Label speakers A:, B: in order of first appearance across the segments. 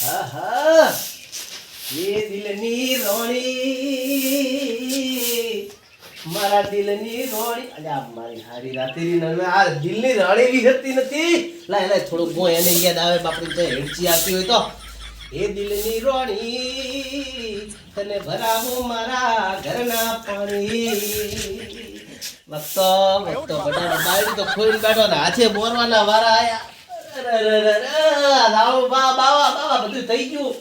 A: આહા એ દિલની રોણી મારા દિલની રોણી અલ્યા મારી હારી રાતેરી નવે આ દિલની રાણી વિહરતી નથી લાય લાય થોડું ગો એને યાદ આવે બાપડી તો હેડચી આવતી હોય તો એ દિલની રોણી તને ભરાવું મારા ઘરના પાણી વક્તો બટાટા બાયડી તો ખોઈને બેઠો ને હાથે બોરવાના વારા આયા લાવો બાવા બધું થઈ ગયું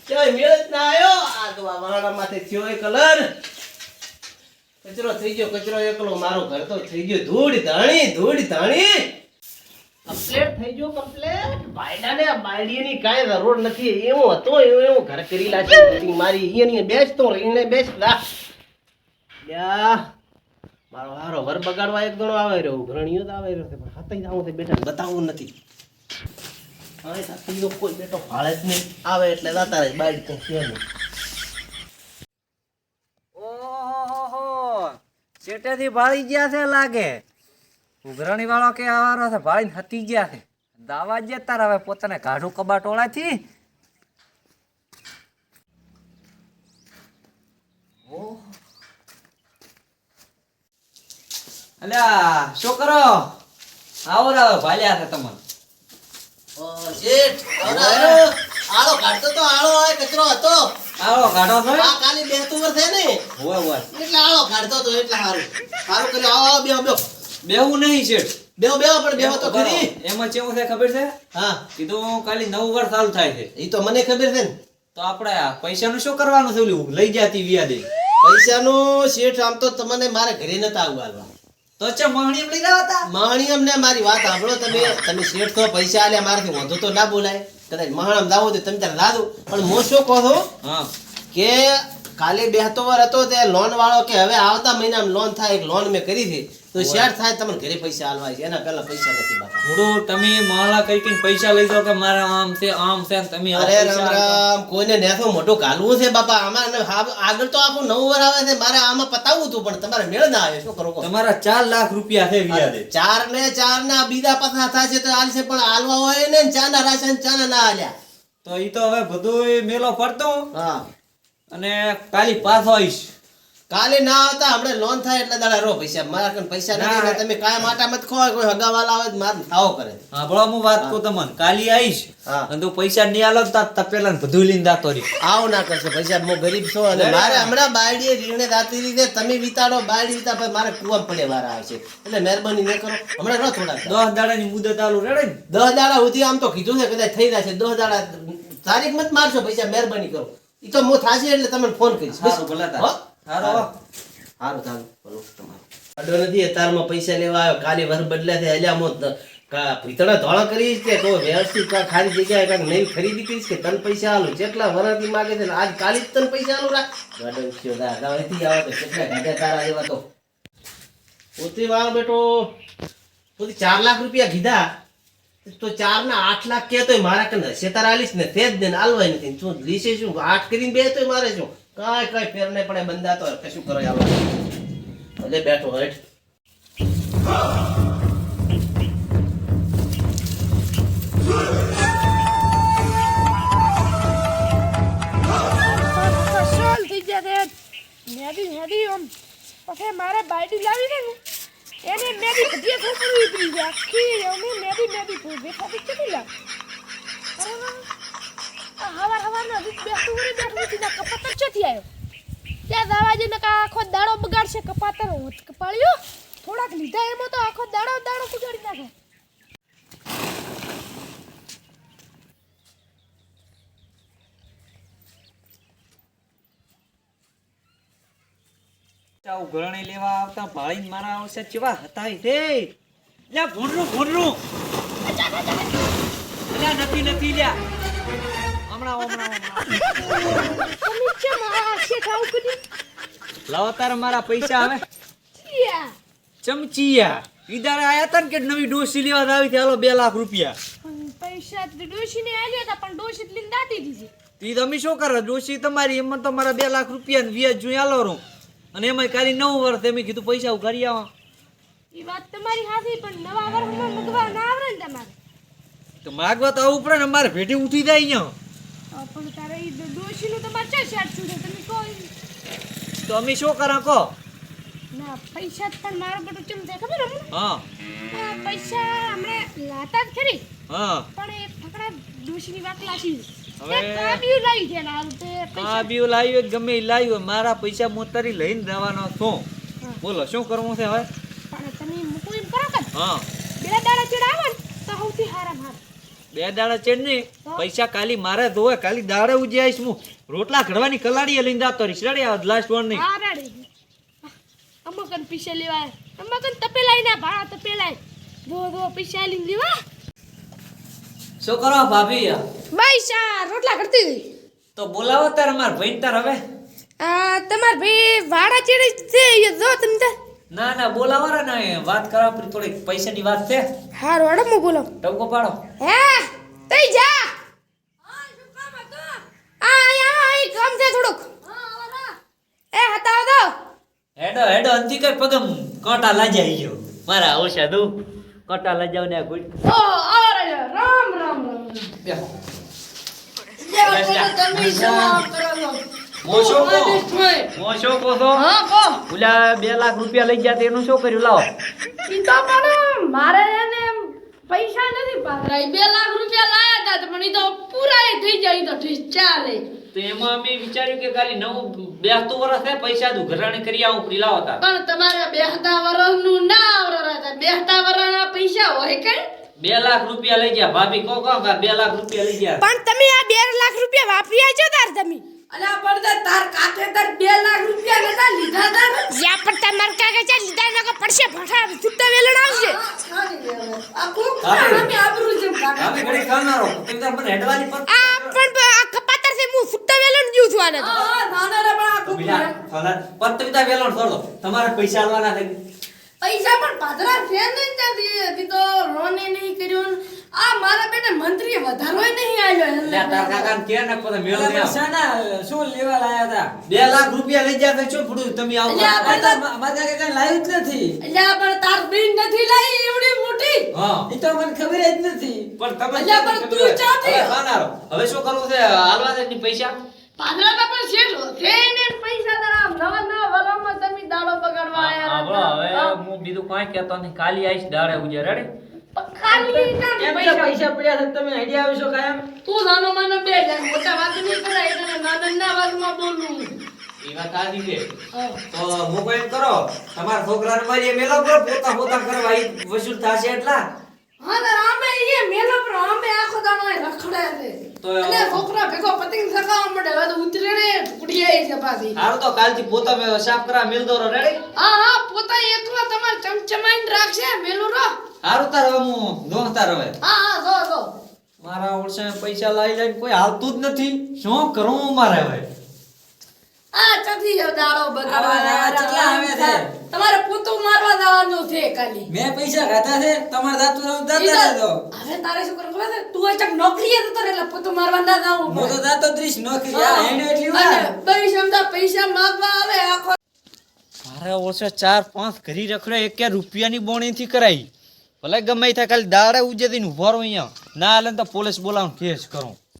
A: ચાય મેળ જ ના આવ્યો આ તો આ વાળા માથે થયો એ કલર કચરો થઈ ગયો કચરો એકલો મારો ઘર તો થઈ ગયો ધૂળ ધાણી કમ્પ્લીટ થઈ ગયો કમ્પ્લીટ બાયડાને બાયડીની કાંઈ જરૂર નથી એવું હતો એવું ઘર કરી લાગી મારી અહીંયા બેસતો રહીને બેસતા યા મારો હારો વર બગાડવા એક દણો આવે રહ્યો ઘરણીઓ તો આવે રહ્યો પણ હાથઈ જાવું તે બેટા બતાવવું નથી હવે સાથી કોઈ બેટો ફાળે જ નહીં આવે એટલે જાતા રહે બાઈડ તો છે નહીં
B: ઓહો ચેટેથી ભાળી ગયા છે લાગે ઉઘરણી વાળો કે આવારો છે ભાળીને હતી ગયા છે દાવા જ તાર હવે પોતાને કાઢું કબાટોળાથી અલ્યા શું કરો આવો રાવ ભાલ્યા છે તમને
A: ઓ શેઠ આળો કાઢતો તો આળો આ કચરો હતો
B: આવો કાઢો છો
A: આ કાલી બેતું વર છે ને
B: હોય હોય
A: એટલે આળો કાઢતો તો એટલે સારું કર્યો આવો બેહો
B: બેહું નહીં શેઠ
A: બેહો પણ બેહો તો ખરી
B: એમાં કેવું છે ખબર છે
A: હા
B: કીધું ખાલી 9 વર્ષ ચાલુ થાય છે
A: એ તો મને ખબર છે ને
B: તો આપણે પૈસાનું શું કરવાનું છે ઓલું લઈ જાતી વ્યાદે
A: પૈસાનું શેઠ આમ તો તમને મારે ઘરે નતા આવવા
B: તો ચા મહણીમ લઈ રહ્યા હતા
A: મહાણીયમ ને મારી વાત સાંભળો તમે શેઠ તો પૈસા આલ્યા મારાથી વાંધો તો ના બોલાય કદાચ મહાણમ દાવો તો તમે ત્યારે દાદો પણ હું શું કહો છો
B: હા
A: કે કાલે બેહતો વાર હતો તે લોન વાળો કે હવે આવતા મહિનામાં લોન થાય એક લોન મેં કરી છે તો શેઠ થાય તમને ઘરે પૈસા આલવા છે એના પહેલા પૈસા નથી બાપા
B: થોડું તમે મહલા કઈ કઈ પૈસા લઈ જાવ કે મારા આમ છે ને તમે
A: અરે રામ કોઈને નેસો મોટો ગાલવું છે બાપા આમાં આગળ તો આખું 9 વર આવે છે મારે આમાં પતાવવું હતું પણ તમારે મેળ ના આવે શું કરો
B: તમારા 4 લાખ રૂપિયા છે વ્યાજે
A: ચાર ના બીજા પૈસા થશે તો આલશે પણ આલવા હોય ને ચા ના રાશન ચા ના આલ્યા
B: તો ઈ તો હવે બધું મેલો ફરતો
A: હા
B: અને કાલી પાછો આવીશ
A: કાલે ના આવતા આપણે લોન થાય એટલે દાડા રો પૈસા મારા કન પૈસા નથી એટલે તમે કાય માટા મત ખો કોઈ હગાવાલા આવે માર થાવો કરે
B: હા ભલો હું વાત કહું તમને કાલી આવીશ
A: હા
B: અને તું પૈસા નહીં આલો તા પેલા બધું લઈને દાતો રી
A: આવ ના કરશે પૈસા હું ગરીબ છું અને મારે હમણાં બાયડીએ રીણે દાતી રીતે તમે વિતાડો બાયડી વિતા પછી મારે કુવામ પડે વાર આવે છે એટલે મહેરબાની ન કરો હમણાં ન થોડા
B: 10 દાડાની મુદત આલુ રેડે ને
A: 10 દાડા સુધી આમ તો કીધું છે કદાચ થઈ જશે 10 દાડા તારીખ મત મારશો પૈસા મહેરબાની કરો ઈ તો હું થાશે એટલે તમને ફોન કરીશ
B: હારું ભલા તા હારું
A: બોલો તમારું અડો નથી તારમાં પૈસા લેવા આવ્યો કાલે વર બદલ્યા છે અલ્યા મો ભીતડા ધોળા કરીશ કે તો વ્યવસ્થિત ખાલી જગ્યાએ કાંઈક નવી ખરીદી કરીશ કે તને પૈસા આલું જેટલા વરથી માગે છે આજ કાલે જ તને પૈસા આલું રાખ ગડન થયો દાદાથી આવે તો કેટલા ગાડા તારા એવા તો પોતે વાર બેટો પોતે 4 લાખ રૂપિયા કીધા તો 4 ના 8 લાખ કે તોય મારા કને હશે તારા આલીશ ને તે જ દેન આલવાય નથી શું લીસે શું 8 કરીને બે તોય મારે શું કાંઈ ફેર નહીં પડે બંધા તો કશું કરો આવા ભલે બેઠો હેઠ
C: પછી મારે બાયડી લાવી ને એને મેદી ભજીયા થોપડી ઉતરી છે આખી અમે મેદી બેઠા કેટલી લાગ અરે હવાર ના બેઠું સીધા કપાતર ચોથી આવ્યો ત્યાં દાવાજી ને આખો દાડો બગાડશે કપાતર કપાળ્યો થોડાક લીધા એમાં તો આખો દાડો બગાડી નાખે
B: ચાઉ ઘરણી લેવા આવતા ભાળીને મારા આવશે ચેવા હતા રે લ્યા ભૂંડરું લ્યા નથી લ્યા હમણાં
C: તમે છે મારા છે ખાવ કદી
B: લાવો તાર મારા પૈસા આવે ચમચિયા ઈદારે આયા તા ને કે નવી ડોસી લેવા આવી હતી હાલો 2 લાખ રૂપિયા
C: પૈસા ડોશી ને આલ્યા હતા પણ ડોશી લઈને દાટી દીધી
B: તી તમે શું કરો ડોસી તમારી એમાં તો મારા 2 લાખ રૂપિયા ને વ્યાજ જોઈ આલો રહું અને એમાં કાલી 9 વર્ષ તમે કીધું પૈસા ઉઘારી આવા
C: ઈ વાત તમારી હાથી પણ નવા વર્ષમાં મગવા ના આવરે ને તમારે
B: તો માગવા તો આવું પડે ને અમારે ભેટી ઉઠી જાય અહીંયા
C: પણ તારે ઈ ડોશીનું તમારે ચા શાટ છું તમે કોઈ
B: તો અમે શું કરા કહો?
C: ના પૈસા જ પણ મારો બધું ચમ થાય ખબર હમણાં
B: હા
C: પૈસા હમણે લાતા જ ખરી
B: હા
C: પણ એ ફકડા ડોશીની વાત લાશી
B: હવે
C: કાબિયું લાવી છે ના તે
B: આ બીયું લાવ્યો ગમે એ લાવ્યો મારા પૈસા મોતારી લઈને જવાનો છું.
C: હા.
B: બોલો શું કરવું છે હવે?
C: પણ તમે મૂકું એમ કરો કે
B: હા
C: 2 દાડા ચડાવો ને તો સૌથી હારા ભાર
B: 2 દાડા ચેડ નહીં પૈસા કાલી મારે ધોવે કાલી દાડે ઉજી આવીશ હું રોટલા ઘડવાની કલાડીએ લઈને જાતો રહીશ રેડી આ લાસ્ટ વન નહીં
C: હા રેડી અમકન પૈસા લેવાય અમકન તપેલાઈ ના ભાડા તપેલાઈ દો પૈસા લઈને લેવા
B: શું કરો ભાભી?
C: પૈસા રોટલા કરતી હતી
B: તો બોલાવો તાર માર ભાઈ તાર હવે.
C: તમાર ભાઈ વાડા ચેડી છે એ જો તમે તાર
B: ના ના બોલાવો રે ના વાત કરવા પર થોડી પૈસાની વાત છે.
C: હારું હડો હું બોલો
B: ટકો પાડો.
C: હે તઈ જા હા શું કામ હતું આ કામ છે થોડુંક એ હતાવ દો
B: હેડો હેડો અંતી કઈ પગમ કોટા લાજાઈ ગયો મારા ઓછા દઉં કોટા લાજાવ ને ગુડ
C: ઓ આરે રામ રામ
B: બેહો.
C: તમે શું કરો છો
B: મોશો કો મોશો કો તો
C: હા કો
B: ઓલા 2 લાખ રૂપિયા લઈ ગયા તેનું શું કર્યું લાવો?
C: ઈ તો પણ મારે એને પૈસા નથી પાછા 2 લાખ રૂપિયા લાયા હતા તો પણ ઈ તો પૂરા થઈ જાય ઈ તો ઠીક ચાલે
B: તો એમાં અમે વિચાર્યું કે ખાલી નવું 82 વર્ષ છે પૈસા દુ ઘરાણી કરી આવું પડી લાવો તા
C: પણ તમારે બેહતા વરસનું ના આવરતા બેહતા વરના પૈસા હોય કે
B: 2 લાખ રૂપિયા લઈ ગયા ભાભી કો 2 લાખ રૂપિયા લઈ ગયા
C: પણ તમે આ 2 લાખ રૂપિયા વાપરી આજો તાર તમે
D: અલ્યા પડદે તાર કાકે તાર 2 લાખ રૂપિયા નતા લીધા તા ને
C: યા પણ તમાર કાકે ચા લીધા નકો પડશે ભઠા છૂટા વેલણ આવશે
D: આ કોક સામે આબરૂ છે કાકા
B: ભાભી ઘડી ખાનારો તમે તાર મને હેડવાની પર
C: આ પણ આ કપાતર છે હું છૂટા વેલણ જીવ છું આને તો.
D: હા નાના રે પણ આ કોક
B: બીજા ફલાન પર તમે તાર વેલોણ છોડ દો તમારે પૈસા આલવાના છે
D: પૈસા પણ પાદરા છે ને ત્યાંથી હજી તો લોન એ નહીં કર્યો ને આ મારા બેટા મંત્રી વધારોય નહીં આવ્યો
B: લે તાર કાકા ને કે ને પછી મેળ દે
E: શું લેવા લાયા હતા
B: 2 લાખ રૂપિયા લઈ ગયા તો શું ફૂડું તમે આવો
D: અલ્યા,
E: મારા કાકા કઈ લાવ્યું જ નથી
D: અલ્યા પણ તાર બેન નથી લાઈ એવડી મોટી
B: હા
E: એ તો મને ખબર જ નથી
B: પણ તમે
D: અલ્યા, પણ તું ચાથી?
B: હવે ખાનારો હવે શું કરવું છે હાલવા દે ની પૈસા
D: પાદરા તો પણ શેઠ છે ને પૈસા તારા નવા નવા વલામાં તમે દાડો બગાડવા આયા
B: હવે હું બીજું કાંઈ કહેતો નહીં ખાલી આવીશ દાડે ઉજે રેડી
D: ખાલી ના
E: એમ કે પૈસા પડ્યા છે તમે આઈડિયા આવીશો કાયમ
D: તું નાનો માનો બે જાય મોટા વાત નહીં કરાય એટલે નાના ના વાતમાં બોલવું
B: એ વાત સાચી છે
D: હા.
B: તો હું કોઈ એમ કરો તમારા છોકરાને મારી મેલો કરો પોતા કરવા ઈ વસૂલ થશે એટલા
D: હા તાર આમે એ મેલો પર આમે આખો દાડો એ રખડે છે
B: તો
D: અને છોકરા ભેગો પતંગ સગાવા મળે હવે તો ઉતરે ને ટુકડી આવી છે પાછી
B: હારું તો કાલથી પોતા મેં સાફ કરા મેલ દો રેડી
D: હા હા પોતા એકલો તમાર ચમચમાઈને રાખશે મેલું રો
B: હારું તાર હવે હું દોહતા હવે
D: હા હા જો જો
B: મારા ઓળશે પૈસા લાવી લઈને કોઈ હાલતું જ નથી શું કરું મારે હવે
D: આ ચથી જાવ દાડો
E: આવા કેટલા આવે છે?
D: બગાડવા તમારે પૂતું મારવા જવાનું છે ખાલી
E: મેં પૈસા ખાધા છે તમારે દાતું રામ
D: ઈ
E: દાતા
D: તો-
E: રહેજો
D: હવે તારે શું કરવું ખબર છે તું આ ચક નોકરીએ જતો રહે એટલે પૂતું મારવા ના જાવું
E: હું તો દાતો 30 નોકરી આ હેડે એટલી
D: અને
E: વાર
D: બઈ સમજા પૈસા માંગવા આવે આખો
B: મારા ઓળશે 4-5 ઘરી રખડે 1 રૂપિયાની બોણીથી કરાઈ ભલે ગમે એ થાય ખાલી દાડે ઉજેથી ઉભો રહો અહીંયા ના હાલે ને તો પોલીસ બોલાવું કેસ કરું